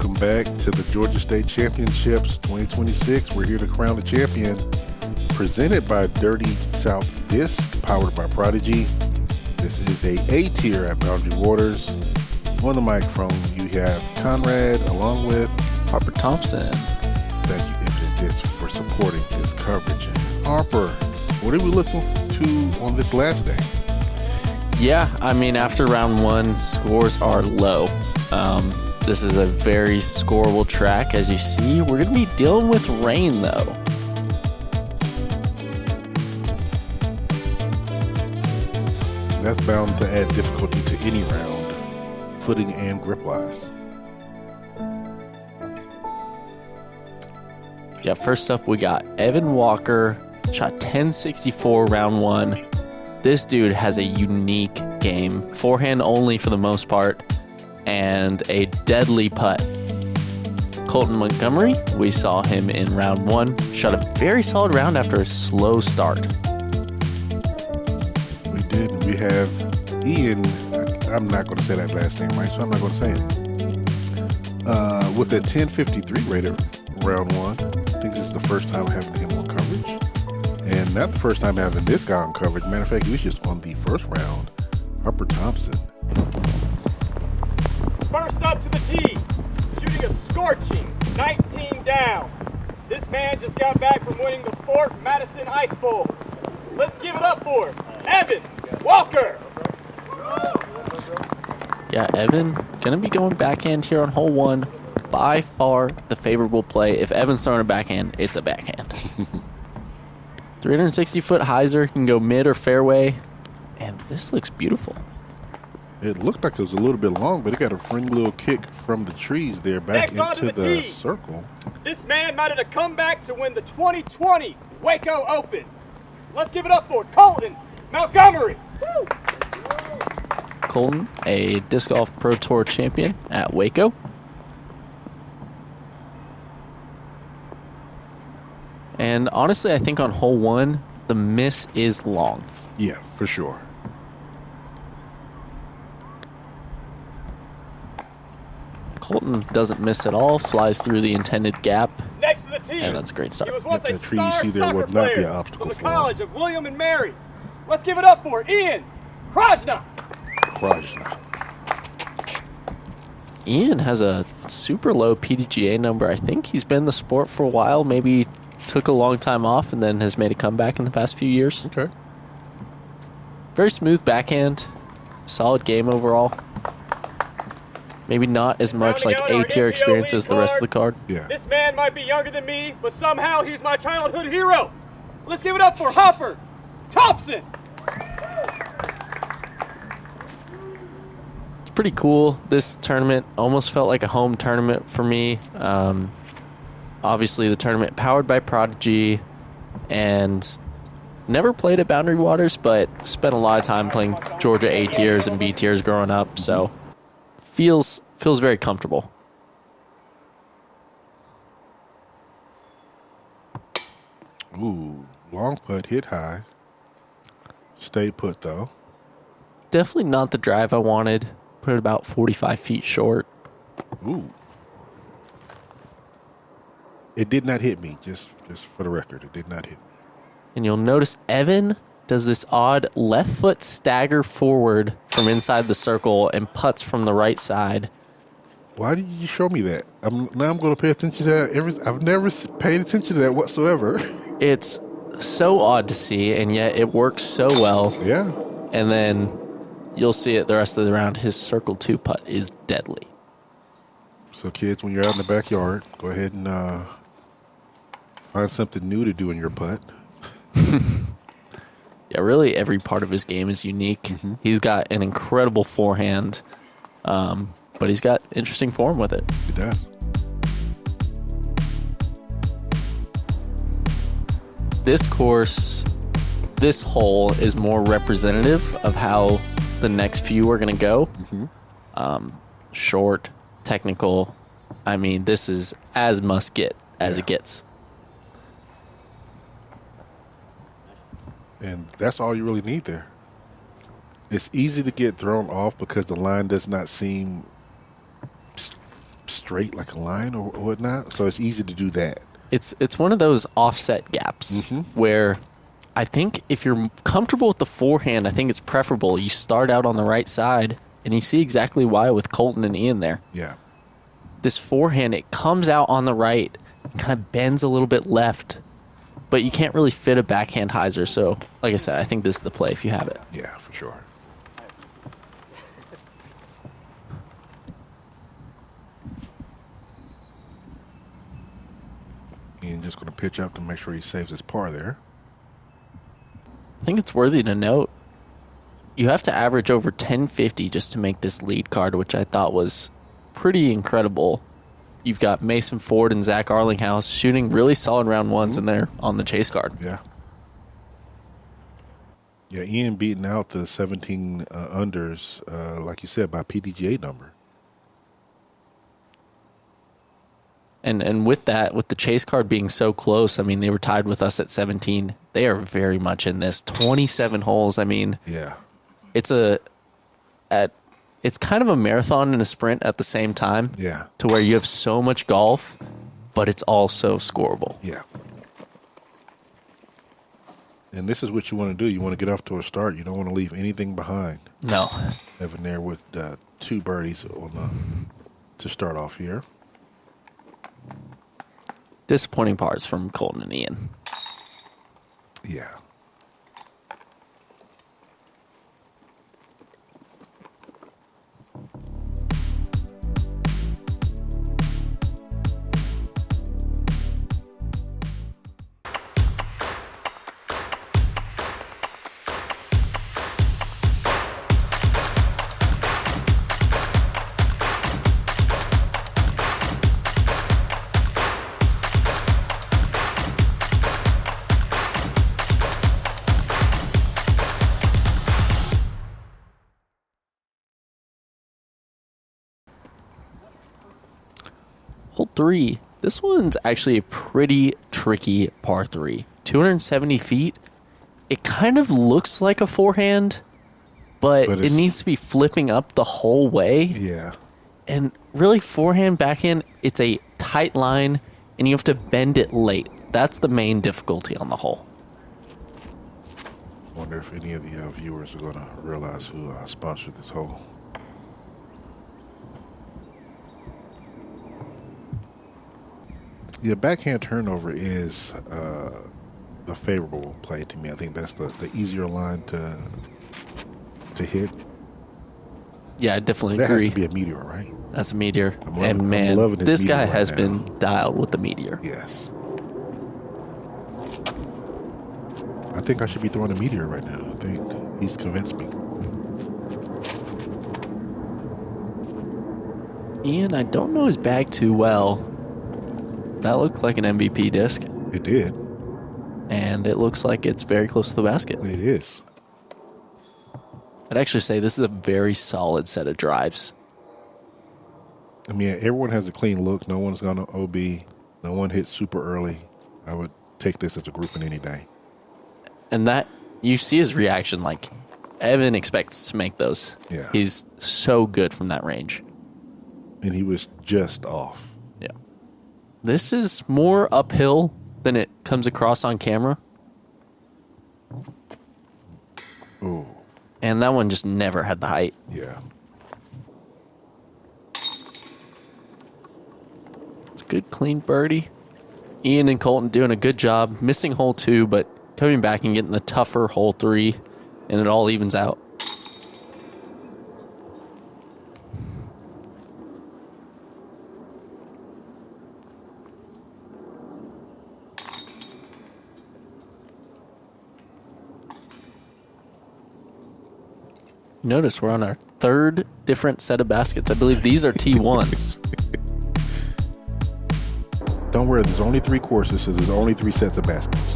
Welcome back to the Georgia State Championships 2026. We're here to crown the champion. Presented by Dirty South Disc, powered by Prodigy. This is A tier at Boundary Waters. On the microphone, you have Conrad along with Harper Thompson. Thank you, Infinite Disc, for supporting this coverage. Harper, what are we looking to on this last day? Yeah, I mean, after round one, scores are low. This is a very scoreable track. As you see, we're going to be dealing with rain, though. That's bound to add difficulty to any round, footing and grip-wise. Yeah, first up, we got Evan Walker, shot 1064 round one. This dude has a unique game, forehand only for the most part, and a deadly putt. Colten Montgomery, we saw him in round one, shot a very solid round after a slow start. We did. We have Ian, I'm not going to say that last name right, so I'm not going to say it. With a 1053 rated round one. I think this is the first time having him on coverage. And not the first time having this guy on coverage. Matter of fact, he was just on the first round. Harper Thompson. First up to the tee, shooting a scorching 19 down. This man just got back from winning the Fort Madison Ice Bowl. Let's give it up for Evan Walker. Yeah, Evan going to be going backhand here on hole one. By far the favorable play. If Evan's throwing a backhand, it's a backhand. 360-foot hyzer. You can go mid or fairway. And this looks beautiful. It looked like it was a little bit long, but it got a friendly little kick from the trees there back into the circle. This man might have come back to win the 2020 Waco Open. Let's give it up for Colten Montgomery. Woo! Colten, a Disc Golf Pro Tour champion at Waco. And honestly, I think on hole one, the miss is long. Yeah, for sure. Colten doesn't miss at all, flies through the intended gap. Next to the tee. And that's a great start. He was once Yep, a that tree you star see there soccer would not be player an obstacle from the for him. College of William and Mary. Let's give it up for Ian Krajna. Krajna. Ian has a super low PDGA number. I think he's been in the sport for a while, maybe took a long time off and then has made a comeback in the past few years. Okay. Very smooth backhand, solid game overall. Maybe not as much like A-tier experience as the rest of the card. Yeah. This man might be younger than me, but somehow he's my childhood hero. Let's give it up for Harper Thompson. It's pretty cool. This tournament almost felt like a home tournament for me. Obviously, the tournament powered by Prodigy, and never played at Boundary Waters, but spent a lot of time playing Georgia A tiers and B tiers growing up, so feels very comfortable. Ooh, long putt, hit high. Stay put, though. Definitely not the drive I wanted. Put it about 45 feet short. Ooh. It did not hit me, just for the record. It did not hit me. And you'll notice Evan does this odd left foot stagger forward from inside the circle and putts from the right side. Why did you show me that? Now I'm going to pay attention to that. I've never paid attention to that whatsoever. It's so odd to see, and yet it works so well. Yeah. And then you'll see it the rest of the round. His circle 2 putt is deadly. So, kids, when you're out in the backyard, go ahead and find something new to do in your putt. Yeah, really every part of his game is unique. Mm-hmm. He's got an incredible forehand, but he's got interesting form with it. He does. This course, this hole is more representative of how the next few are going to go. Mm-hmm. Short, technical. I mean, this is as must get as it gets. And that's all you really need there. It's easy to get thrown off because the line does not seem straight like a line or whatnot. So it's easy to do that. It's one of those offset gaps where I think if you're comfortable with the forehand, I think it's preferable. You start out on the right side, and you see exactly why with Colten and Ian there. Yeah. This forehand, it comes out on the right, kind of bends a little bit left, but you can't really fit a backhand hyzer. So, like I said, I think this is the play if you have it. Yeah, for sure. Ian just going to pitch up to make sure he saves his par there. I think it's worthy to note, you have to average over 1050 just to make this lead card, which I thought was pretty incredible. You've got Mason Ford and Zach Arlinghouse shooting really solid round ones in there on the chase card. Yeah. Yeah, Ian beating out the 17 unders, like you said, by PDGA number. And with that, with the chase card being so close, I mean, they were tied with us at 17. They are very much in this. 27 holes, I mean. Yeah. It's kind of a marathon and a sprint at the same time. Yeah. To where you have so much golf, but it's also scoreable. Yeah. And this is what you want to do. You want to get off to a start. You don't want to leave anything behind. No. Evan there with 2 birdies to start off here. Disappointing pars from Colten and Ian. Yeah. Hole 3. This one's actually a pretty tricky par 3. 270 feet. It kind of looks like a forehand, but it needs to be flipping up the whole way. Yeah. And really, forehand, backhand, it's a tight line, and you have to bend it late. That's the main difficulty on the hole. Wonder if any of the viewers are going to realize who sponsored this hole. Yeah, backhand turnover is a favorable play to me. I think that's the easier line to hit. Yeah, I definitely that agree. Has to be a meteor, right? That's a meteor. I'm loving this guy meteor has right now. been dialed with the meteor. Yes. I think I should be throwing a meteor right now. I think he's convinced me. Ian, I don't know his bag too well. That looked like an MVP disc. It did. And it looks like it's very close to the basket. It is. I'd actually say this is a very solid set of drives. I mean, everyone has a clean look. No one's gone to OB. No one hit super early. I would take this as a grouping any day. And that, you see his reaction, like, Evan expects to make those. Yeah. He's so good from that range. And he was just off. Yeah. This is more uphill than it comes across on camera. Oh. And that one just never had the height. Yeah. It's a good, clean birdie. Ian and Colten doing a good job. Missing hole 2, but coming back and getting the tougher hole 3. And it all evens out. Notice we're on our 3rd different set of baskets. I believe these are T1s. Don't worry, there's only 3 courses, so there's only 3 sets of baskets.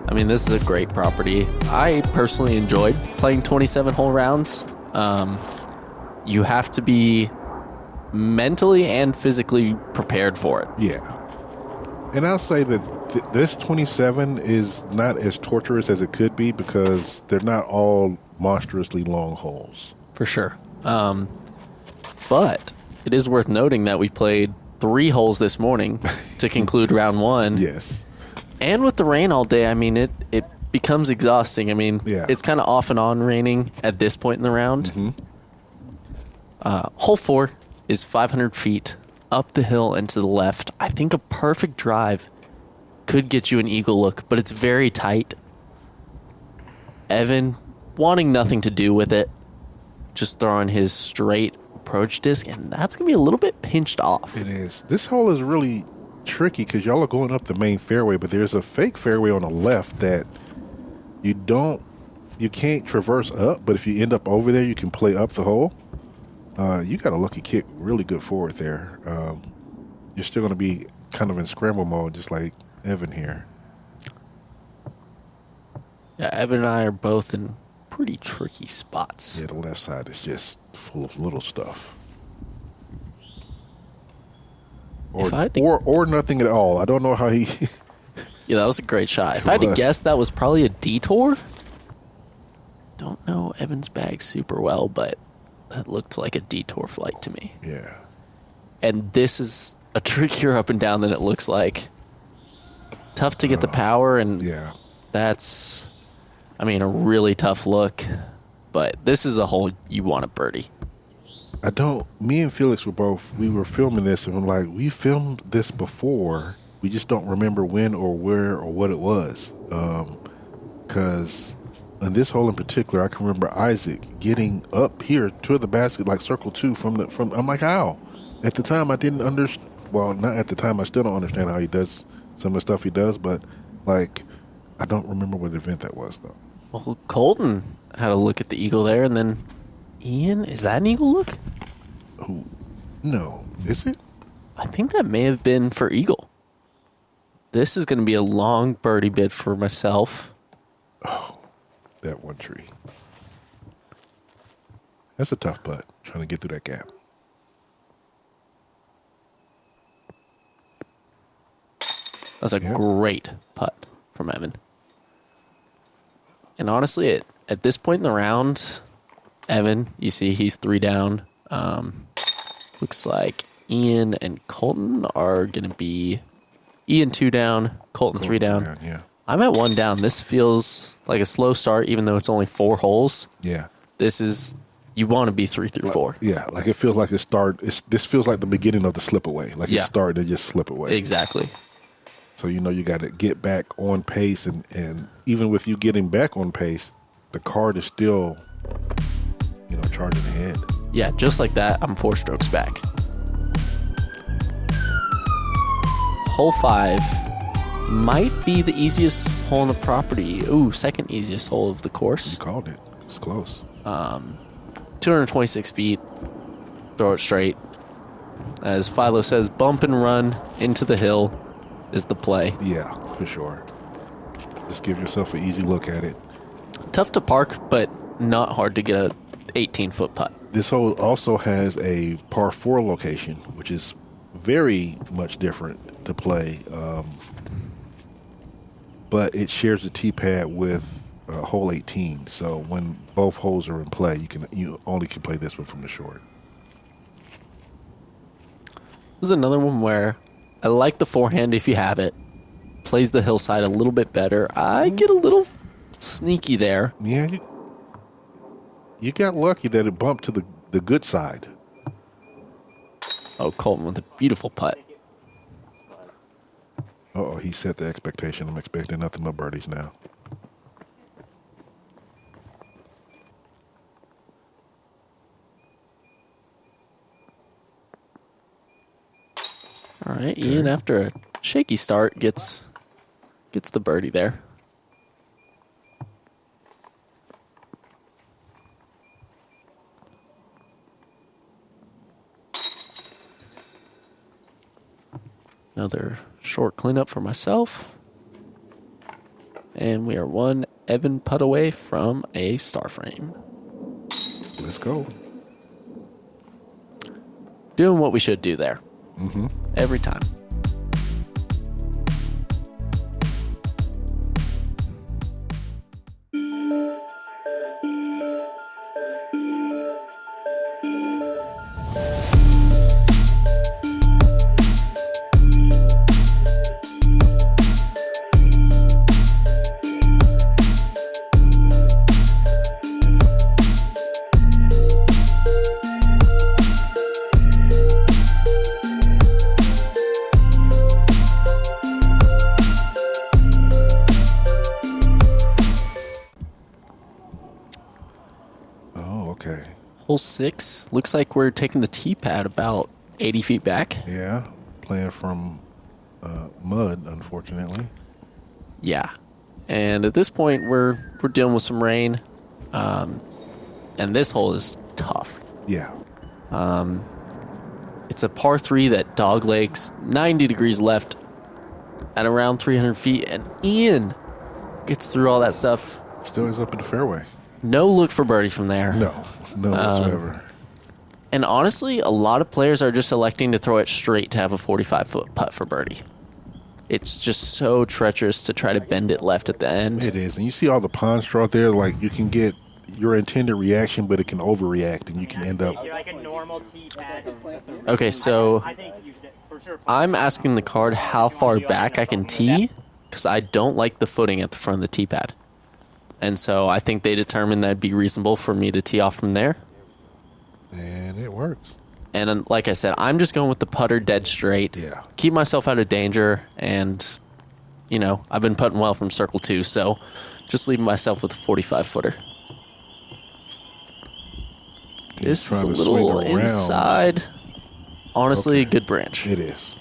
I mean, this is a great property. I personally enjoyed playing 27-hole rounds. You have to be mentally and physically prepared for it. Yeah. And I'll say that this 27 is not as torturous as it could be because they're not all monstrously long holes. For sure. But it is worth noting that we played 3 holes this morning to conclude round 1. Yes. And with the rain all day, I mean, it becomes exhausting. I mean, it's kind of off and on raining at this point in the round. Hole 4 is 500 feet up the hill and to the left. I think a perfect drive could get you an eagle look, but it's very tight. Evan, wanting nothing to do with it, just throwing his straight approach disc, and that's going to be a little bit pinched off. It is. This hole is really tricky because y'all are going up the main fairway, but there's a fake fairway on the left that you can't traverse up, but if you end up over there, you can play up the hole. You got a lucky kick really good forward there. You're still going to be kind of in scramble mode, just like Evan here. Yeah, Evan and I are both in pretty tricky spots. Yeah, the left side is just full of little stuff. Or nothing at all. I don't know how he... Yeah, that was a great shot. If I had to guess, that was probably a detour. Don't know Evan's bag super well, but that looked like a detour flight to me. Yeah. And this is a trickier up and down than it looks like. Tough to get the power, and that's, I mean, a really tough look. But this is a hole you want a birdie. Me and Felix we were filming this, and we're like, we filmed this before. We just don't remember when or where or what it was. Because in this hole in particular, I can remember Isaac getting up here to the basket, like circle 2 from I'm like, how? At the time, I didn't understand. Well, not at the time. I still don't understand how he does some of the stuff he does, but like, I don't remember what event that was, though. Well, Colten had a look at the eagle there, and then Ian, is that an eagle look? Who? No. Is it? I think that may have been for eagle. This is going to be a long birdie bid for myself. Oh, that one tree. That's a tough putt, trying to get through that gap. That's a great putt from Evan. And honestly, at this point in the round, Evan, you see he's 3 down. Looks like Ian and Colten are going to be Ian 2 down, Colten 3 down. Yeah. I'm at 1 down. This feels like a slow start, even though it's only 4 holes. Yeah. You want to be 3 through 4. Yeah, like it feels like this feels like the beginning of the slip away. Like it's starting to just slip away. Exactly. So you got to get back on pace, and even with you getting back on pace, the card is still, charging ahead. Yeah, just like that, I'm 4 strokes back. Hole 5 might be the easiest hole on the property. Ooh, second easiest hole of the course. You called it. It's close. 226 feet. Throw it straight. As Philo says, bump and run into the hill is the play. Yeah, for sure. Just give yourself an easy look at it. Tough to park, but not hard to get a 18-foot putt. This hole also has a par 4 location, which is very much different to play. But it shares the tee pad with hole 18. So when both holes are in play, you only can play this one from the short. This is another one where I like the forehand if you have it. Plays the hillside a little bit better. I get a little sneaky there. Yeah, you got lucky that it bumped to the good side. Oh, Colten with a beautiful putt. Uh-oh, he set the expectation. I'm expecting nothing but birdies now. All right, Ian, after a shaky start, gets the birdie there. Another short cleanup for myself. And we are 1 Evan putt away from a star frame. Let's go. Doing what we should do there. Every time. Hole 6. Looks like we're taking the tee pad about 80 feet back. Yeah, playing from mud, unfortunately. Yeah. And at this point, we're dealing with some rain. And this hole is tough. Yeah. It's a par 3 that dog legs 90 degrees left at around 300 feet. And Ian gets through all that stuff. Still is up in the fairway. No look for birdie from there. No whatsoever. And honestly, a lot of players are just electing to throw it straight to have a 45-foot putt for birdie. It's just so treacherous to try to bend it left at the end. It is. And you see all the pond straw out there, like you can get your intended reaction, but it can overreact, and you can end up... Like a normal tee pad. Okay, so I'm asking the card how far back I can tee, because I don't like the footing at the front of the tee pad. And so I think they determined that it'd be reasonable for me to tee off from there. And it works. And like I said, I'm just going with the putter dead straight. Yeah. Keep myself out of danger. And, you know, I've been putting well from circle 2. So just leaving myself with a 45-footer. This is a little inside. Honestly, okay. A good branch. It is.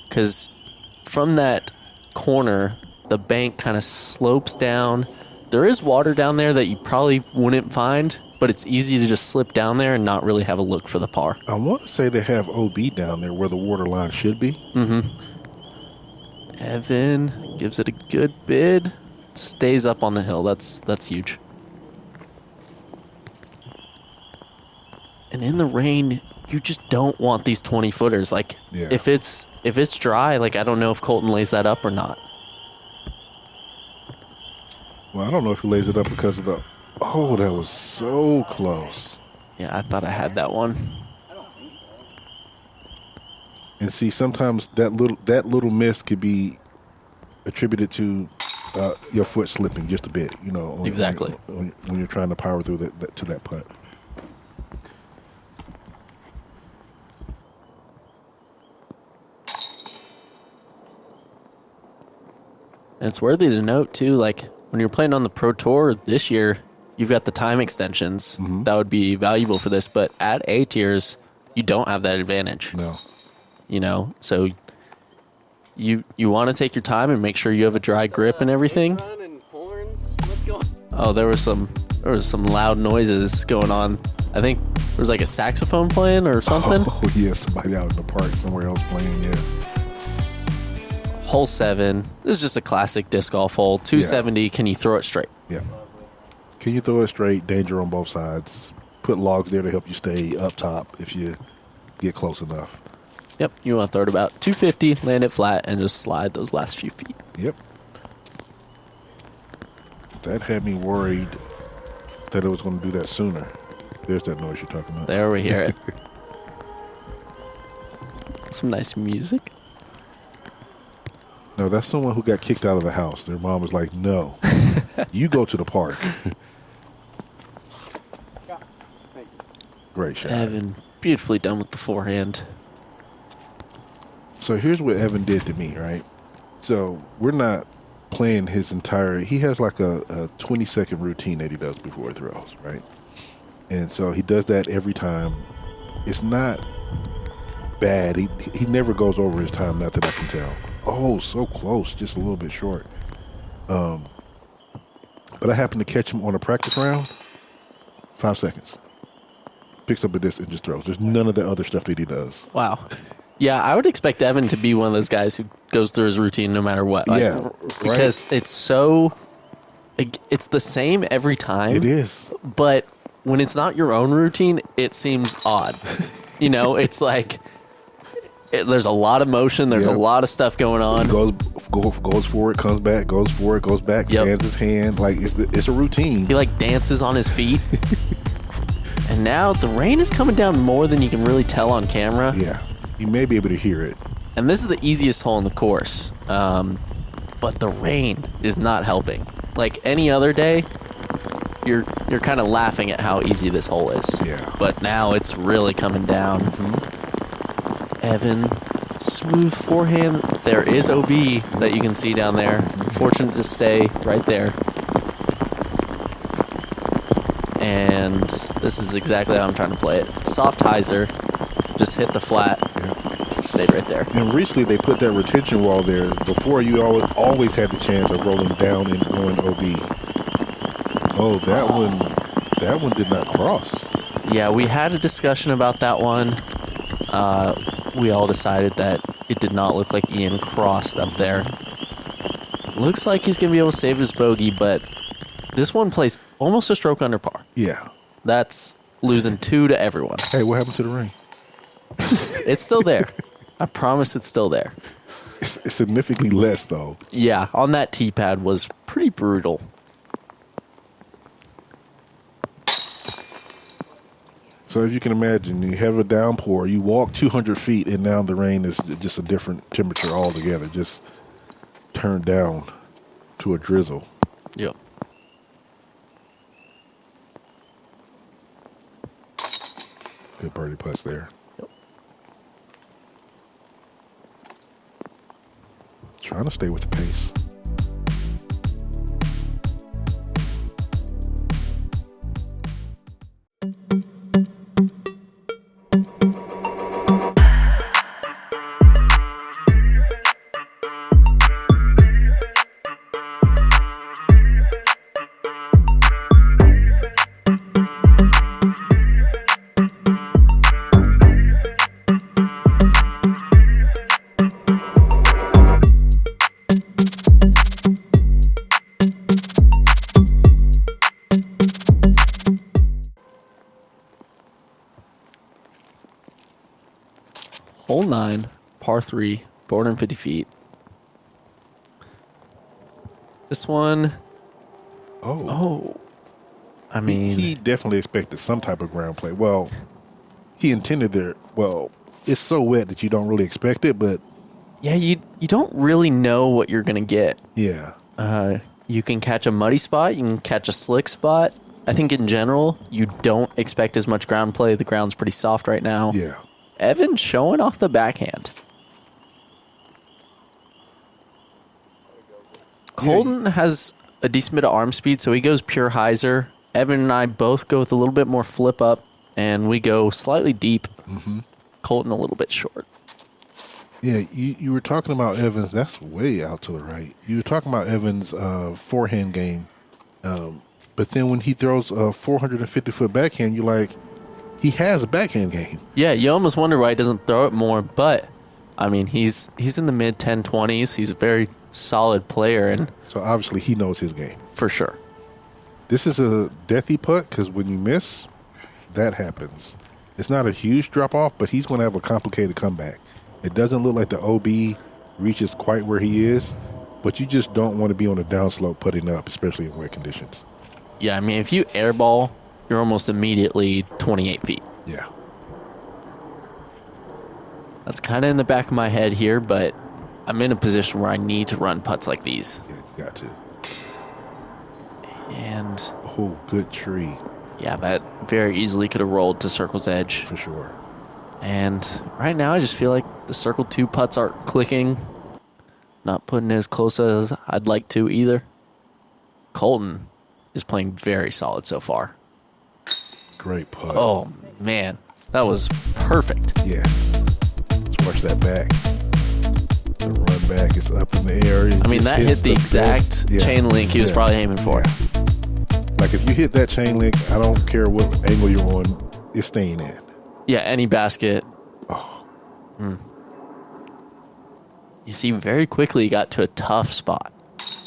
Because from that corner, the bank kind of slopes down. There is water down there that you probably wouldn't find, but it's easy to just slip down there and not really have a look for the par. I want to say they have OB down there where the water line should be. Mm-hmm. Evan gives it a good bid. Stays up on the hill. That's huge. And in the rain, you just don't want these 20-footers. Like, yeah. if it's dry, like, I don't know if Colten lays that up or not. Well, I don't know if he lays it up because of the... Oh, that was so close. Yeah, I thought I had that one. And see, sometimes that little miss could be attributed to your foot slipping just a bit, you know. Exactly. When you're trying to power through to that putt. And it's worthy to note, too, like, when you're playing on the Pro Tour this year, you've got the time extensions. Mm-hmm. That would be valuable for this. But at A tiers, you don't have that advantage. No. You know, so you want to take your time and make sure you have a dry grip and everything. Oh, there was some loud noises going on. I think there was like a saxophone playing or something. Oh, yeah, somebody out in the park somewhere else playing, yeah. Hole 7. This is just a classic disc golf hole. 270. Yeah. Can you throw it straight? Yeah. Can you throw it straight? Danger on both sides. Put logs there to help you stay up top if you get close enough. Yep. You want to throw it about 250, land it flat, and just slide those last few feet. Yep. That had me worried that it was going to do that sooner. There's that noise you're talking about. There we hear it. Some nice music. No, that's someone who got kicked out of the house. Their mom was like, no, you go to the park. Great shot. Evan, beautifully done with the forehand. So here's what Evan did to me, right? So we're not playing his entire... He has like a 20-second routine that he does before he throws, right? And so he does that every time. It's not bad. He never goes over his time, not that I can tell. Oh, so close, just a little bit short. But I happened to catch him on a practice round. 5 seconds. Picks up a disc and just throws. There's none of the other stuff that he does. Wow. Yeah, I would expect Evan to be one of those guys who goes through his routine no matter what. Like, yeah, because it's so... It's the same every time. It is. But when it's not your own routine, it seems odd. You know, it's like... there's a lot of motion. There's a lot of stuff going on. He goes forward, comes back, goes forward, goes back, fans his hand. Like, it's a routine. He, like, dances on his feet. And now the rain is coming down more than you can really tell on camera. Yeah. You may be able to hear it. And this is the easiest hole in the course. But the rain is not helping. Like, any other day, you're kind of laughing at how easy this hole is. Yeah. But now it's really coming down. Mm-hmm. Evan, smooth forehand. There is OB that you can see down there. Fortunate to stay right there. And this is exactly how I'm trying to play it. Soft hyzer, just hit the flat, stayed right there. And recently they put that retention wall there. Before, you always had the chance of rolling down and going OB. Oh, that one did not cross. Yeah, we had a discussion about that one. We all decided that it did not look like Ian crossed up there. Looks like he's going to be able to save his bogey, but this one plays almost a stroke under par. Yeah. That's losing 2 to everyone. Hey, what happened to the ring? It's still there. I promise it's still there. It's significantly less, though. Yeah, on that tee pad was pretty brutal. So if you can imagine, you have a downpour, you walk 200 feet, and now the rain is just a different temperature altogether, just turned down to a drizzle. Yep. Good birdie putts there. Yep. Trying to stay with the pace. Hole 9, par 3, 450 feet. This one, I mean, he definitely expected some type of ground play. Well, he intended there. Well, it's so wet that you don't really expect it, but yeah, you don't really know what you're gonna get. yeah. You can catch a muddy spot, you can catch a slick spot. I think in general, you don't expect as much ground play. The ground's pretty soft right now. Yeah. Evan's showing off the backhand. Colten has a decent bit of arm speed, so he goes pure hyzer. Evan and I both go with a little bit more flip up, and we go slightly deep. Mm-hmm. Colten a little bit short. Yeah, you were talking about Evans. That's way out to the right. You were talking about Evans' forehand game. But then when he throws a 450-foot backhand, you're like, he has a backhand game. Yeah, you almost wonder why he doesn't throw it more. But, I mean, he's in the mid-10-20s. He's a very solid player. And so obviously he knows his game. For sure. This is a deathy putt because when you miss, that happens. It's not a huge drop-off, but he's going to have a complicated comeback. It doesn't look like the OB reaches quite where he is, but you just don't want to be on a downslope putting up, especially in wet conditions. Yeah, I mean, if you airball, you're almost immediately 28 feet. Yeah. That's kind of in the back of my head here, but I'm in a position where I need to run putts like these. Yeah, you got to. And oh, good tree. Yeah, that very easily could have rolled to circle's edge. For sure. And right now I just feel like the circle 2 putts aren't clicking. Not putting as close as I'd like to either. Colten is playing very solid so far. Great putt. Oh, man. That was perfect. Yes. Let's watch that back. The run back is up in the air. I mean, that hit the exact chain link he was probably aiming for. Yeah. Like, if you hit that chain link, I don't care what angle you're on, it's staying in. Yeah, any basket. Oh. You see, very quickly he got to a tough spot.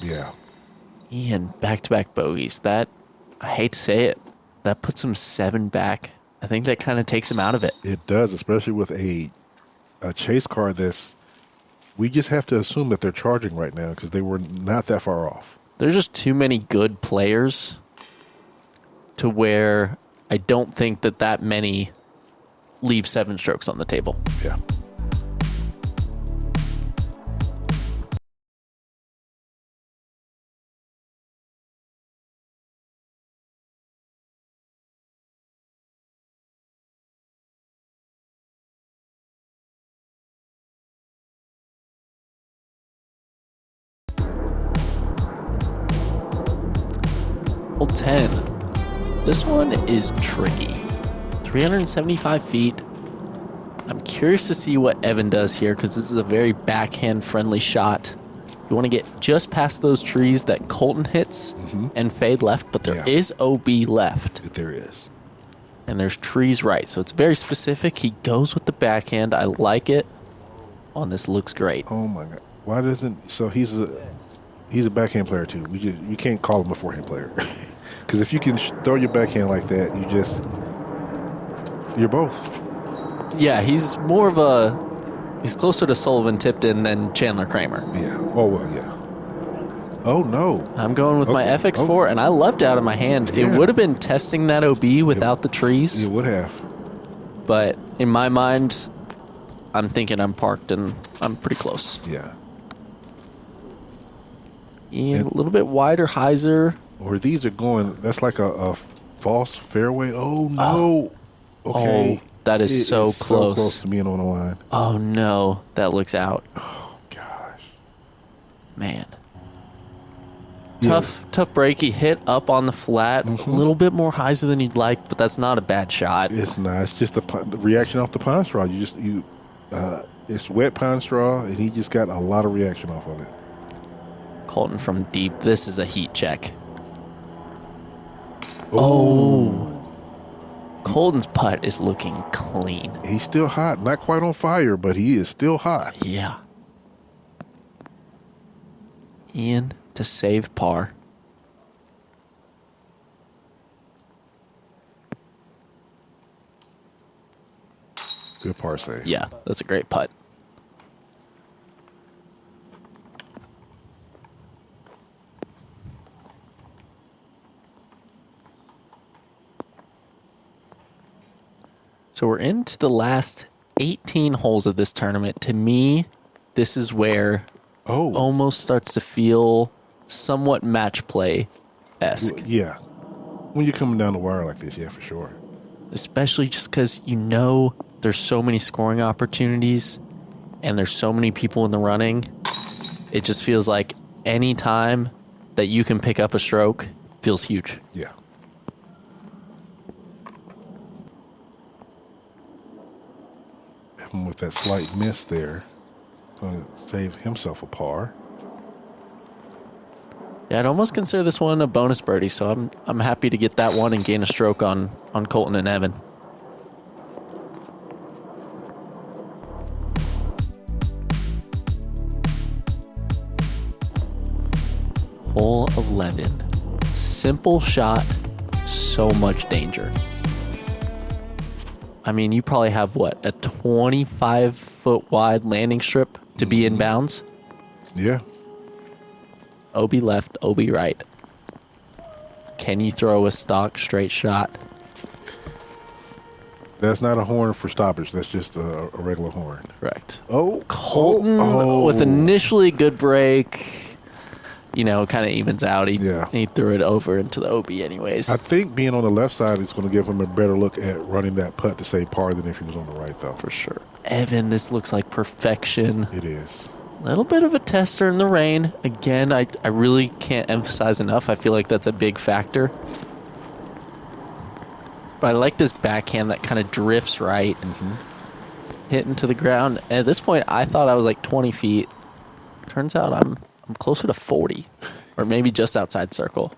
Yeah. Ian, back-to-back bogeys. That, I hate to say it, that puts him 7 back. I think that kind of takes him out of it. It does, especially with a chase card that's, we just have to assume that they're charging right now because they were not that far off. There's just too many good players to where I don't think that many leave 7 strokes on the table. Yeah. Hole 10. This one is tricky. 375 feet. I'm curious to see what Evan does here because this is a very backhand-friendly shot. You want to get just past those trees that Colten hits and fade left, but there is OB left. There is. And there's trees right, so it's very specific. He goes with the backhand. I like it. Oh, and this looks great. Oh, my God. Why doesn't... So he's a backhand player, too. We can't call him a forehand player. Because if you can throw your backhand like that, you're both. Yeah, he's more of a... He's closer to Sullivan Tipton than Chandler Kramer. Yeah. Oh, well, yeah. Oh, no. I'm going with my FX4, and I left it out of my hand. Yeah. It would have been testing that OB without the trees. It would have. But in my mind, I'm thinking I'm parked, and I'm pretty close. Yeah. And a little bit wider hyzer. Or these are going... That's like a false fairway. Oh, no. Okay. Oh, that is so close. So close to being on the line. Oh, no. That looks out. Oh, gosh. Man. Tough break. He hit up on the flat. A little bit more hyzer than you'd like, but that's not a bad shot. It's not. It's just the reaction off the pine straw. It's wet pine straw, and he just got a lot of reaction off of it. Colten from deep. This is a heat check. Oh. Colten's putt is looking clean. He's still hot. Not quite on fire, but he is still hot. Yeah. Ian to save par. Good par save. Yeah, that's a great putt. So we're into the last 18 holes of this tournament. To me, this is where almost starts to feel somewhat match play-esque. Yeah. When you're coming down the wire like this, yeah, for sure. Especially just because you know there's so many scoring opportunities and there's so many people in the running. It just feels like any time that you can pick up a stroke feels huge. Yeah. With that slight miss there, going to save himself a par. Yeah, I'd almost consider this one a bonus birdie, so I'm happy to get that one and gain a stroke on Colten and Evan. Hole 11. Simple shot, so much danger. I mean, you probably have, what, a 25-foot wide landing strip to be in bounds? Yeah. OB left, OB right. Can you throw a stock straight shot? That's not a horn for stoppage. That's just a regular horn. Correct. Oh. Colten with initially good break, kind of evens out. He threw it over into the OB anyways. I think being on the left side is going to give him a better look at running that putt to save par than if he was on the right, though. For sure. Evan, this looks like perfection. It is. A little bit of a tester in the rain. Again, I really can't emphasize enough. I feel like that's a big factor. But I like this backhand that kind of drifts right. Hitting to the ground. And at this point, I thought I was like 20 feet. Turns out I'm closer to 40. Or maybe just outside circle.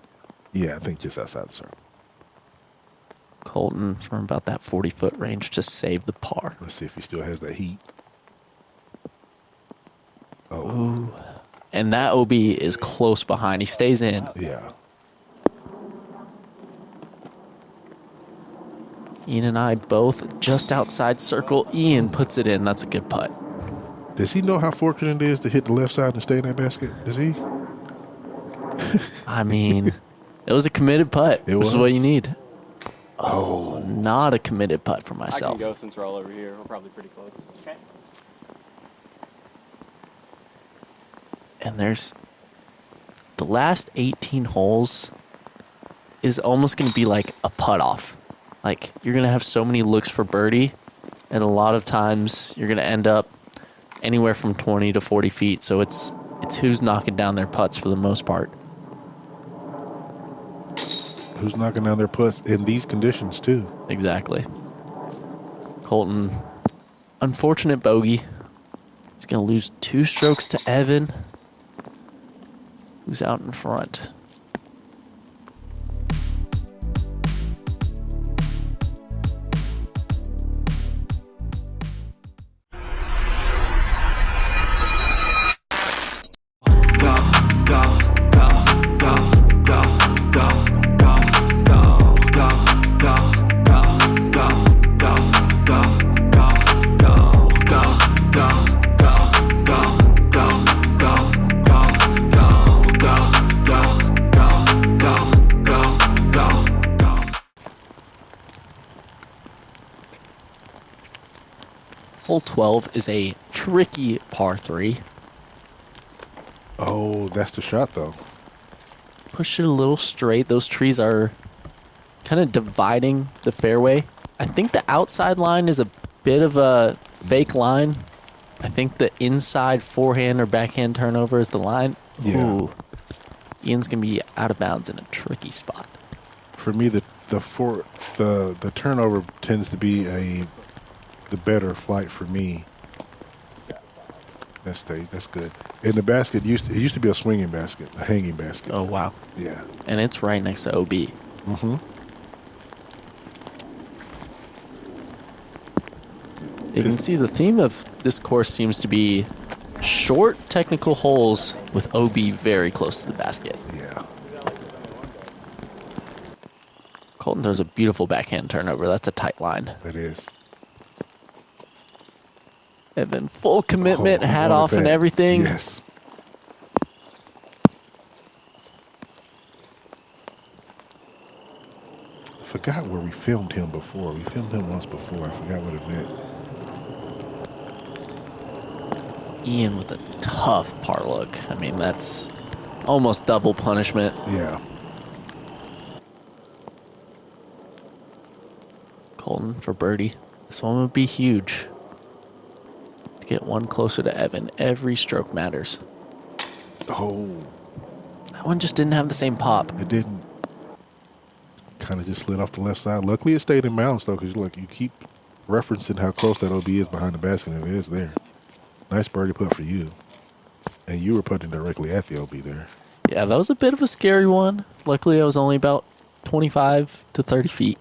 Yeah, I think just outside the circle. Colten from about that 40-foot range just saved the par. Let's see if he still has that heat. Ooh. And that OB is close behind. He stays in. Yeah. Ian and I both just outside circle. Ian puts it in. That's a good putt. Does he know how fortunate it is to hit the left side and stay in that basket? Does he? I mean, it was a committed putt, which is what you need. Oh, not a committed putt for myself. I can go since we're all over here. We're probably pretty close. Okay. And there's the last 18 holes is almost going to be like a putt off. Like, you're going to have so many looks for birdie, and a lot of times you're going to end up anywhere from 20 to 40 feet. So it's who's knocking down their putts for the most part. who's knocking down their putts in these conditions too. Exactly. Colten, unfortunate bogey. He's going to lose 2 strokes to Evan, who's out in front. Hole 12 is a tricky par 3. Oh, that's the shot though. Push it a little straight. Those trees are kind of dividing the fairway. I think the outside line is a bit of a fake line. I think the inside forehand or backhand turnover is the line. Yeah. Ooh. Ian's going to be out of bounds in a tricky spot. For me, the turnover tends to be the better flight for me. That's good. And the basket used to be a swinging basket, a hanging basket. Oh, wow. Yeah. And it's right next to OB. Mm-hmm. You can see the theme of this course seems to be short technical holes with OB very close to the basket. Yeah. Colten throws a beautiful backhand turnover. That's a tight line. That is. Evan, full commitment, Oh, hat what a off and bet. everything. Yes. I forgot where we filmed him before. We filmed him once before. I forgot what event. Ian with a tough par look. I mean, that's almost double punishment. Yeah. Colten for birdie. This one would be huge. To get one closer to Evan, every stroke matters. Oh, That one just didn't have the same pop. it didn't. Kind of just slid off the left side. Luckily, it stayed in bounds though, because look, you keep referencing how close that OB is behind the basket, and it is there. Nice birdie putt for you, and you were putting directly at the OB there. Yeah, that was a bit of a scary one. Luckily, I was only about 25 to 30 feet.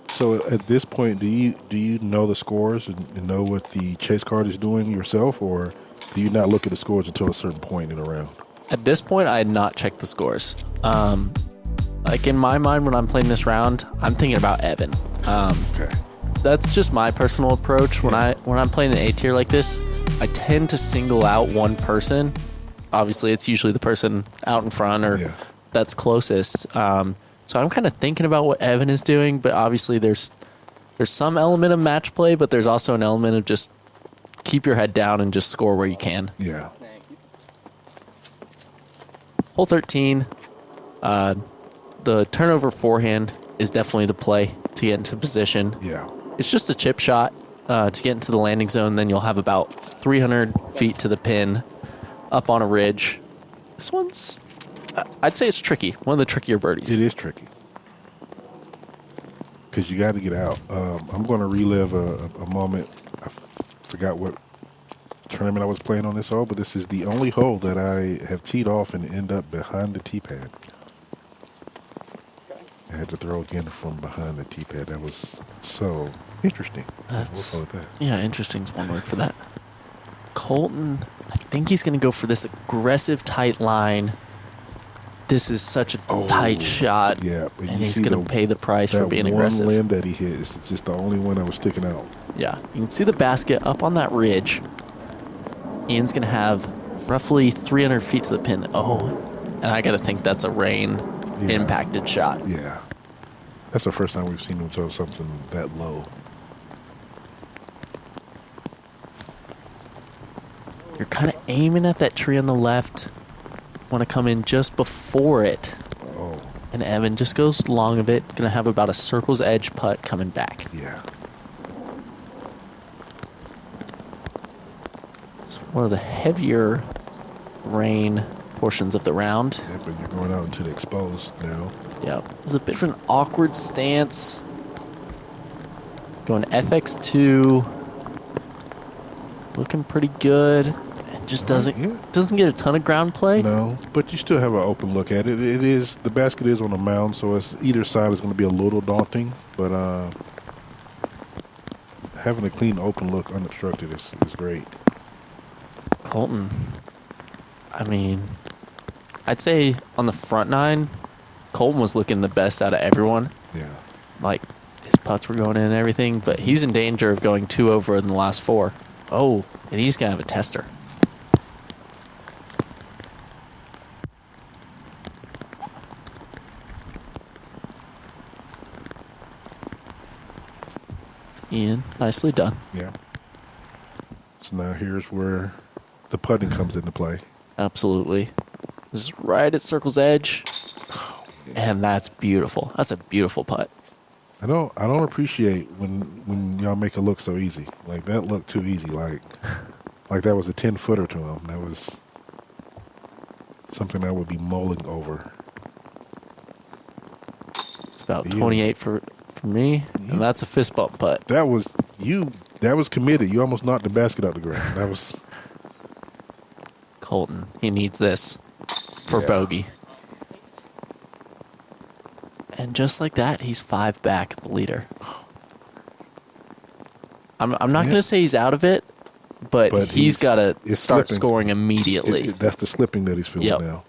So at this point, do you know the scores and know what the chase card is doing yourself, or do you not look at the scores until a certain point in the round? At this point, I had not checked the scores. Like in my mind, when I'm playing this round, I'm thinking about Evan. Okay. That's just my personal approach. When I'm playing an A tier like this, I tend to single out one person. Obviously, it's usually the person out in front or that's closest. So I'm kind of thinking about what Evan is doing, but obviously there's some element of match play, but there's also an element of just keep your head down and just score where you can. Yeah. Hole 13, the turnover forehand is definitely the play to get into position. Yeah. It's just a chip shot to get into the landing zone. Then you'll have about 300 feet to the pin up on a ridge. This one's, I'd say it's tricky. One of the trickier birdies. It is tricky because you got to get out. I'm going to relive a moment. I forgot what tournament I was playing on this hole, but this is the only hole that I have teed off and end up behind the tee pad. I had to throw again from behind the tee pad. That was so interesting. We'll call it that. Yeah, interesting is one word for that. Colten, I think he's going to go for this aggressive tight line. This is such a tight shot. Yeah, and he's going to pay the price for being aggressive. That one limb that he hit is just the only one that was sticking out. Yeah, you can see the basket up on that ridge. Ian's going to have roughly 300 feet to the pin. Oh, and I got to think that's a rain impacted shot. Yeah. That's the first time we've seen him throw something that low. You're kind of aiming at that tree on the left. Want to come in just before it. Oh. And Evan just goes long of it. Going to have about a circle's edge putt coming back. Yeah. one of the heavier rain portions of the round. Yeah, but you're going out into the exposed now. Yeah, it was a bit of an awkward stance. Going FX2, looking pretty good. It just doesn't get a ton of ground play. No, but you still have an open look at it. The basket is on a mound, so it's either side is going to be a little daunting. But having a clean open look unobstructed is great. Colten, I mean, I'd say on the front nine, Colten was looking the best out of everyone. Yeah. Like, his putts were going in and everything, but he's in danger of going 2 over in the last 4. Oh, and he's going to have a tester. Ian, nicely done. Yeah. So now here's where the putting comes into play. Absolutely. This is right at circle's edge. And that's beautiful. That's a beautiful putt. I don't appreciate when y'all make it look so easy. Like, that looked too easy. Like that was a 10-footer to him. That was something I would be mulling over. It's about 28 for me, and that's a fist bump putt. That was committed. You almost knocked the basket out the ground. That was Colten. He needs this for bogey. And just like that, he's 5 back at the leader. I'm not going to say he's out of it, but he's got to start scoring immediately. That's the slipping that he's feeling now.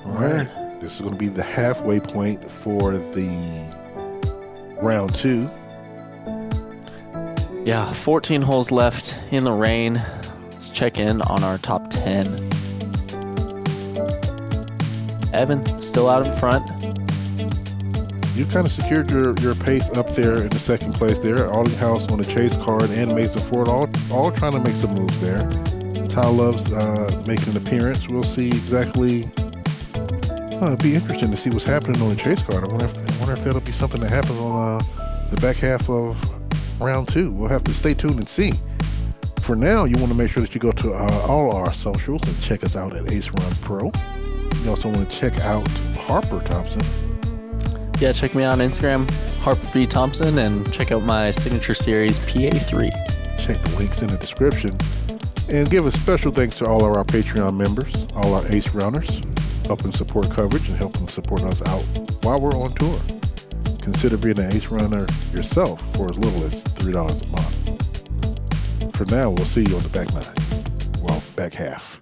All right. This is going to be the halfway point for the round 2. Yeah, 14 holes left in the rain. Let's check in on our top 10. Evan, still out in front. You kind of secured your pace up there in the second place there. House on the chase card and Mason Ford all trying to make some moves there. Ty Love's making an appearance. We'll see exactly. It'd be interesting to see what's happening on the chase card. I wonder if that'll be something that happens on the back half of round 2. We'll have to stay tuned and see. For now, you want to make sure that you go to all our socials and check us out at Ace Run Pro. You also want to check out Harper Thompson. Yeah, check me out on Instagram, Harper B. Thompson, and check out my signature series, PA3. Check the links in the description. And give a special thanks to all of our Patreon members, all our Ace Runners, helping support coverage and helping support us out while we're on tour. Consider being an Ace Runner yourself for as little as $3 a month. For now, we'll see you on the back 9. Well, back half.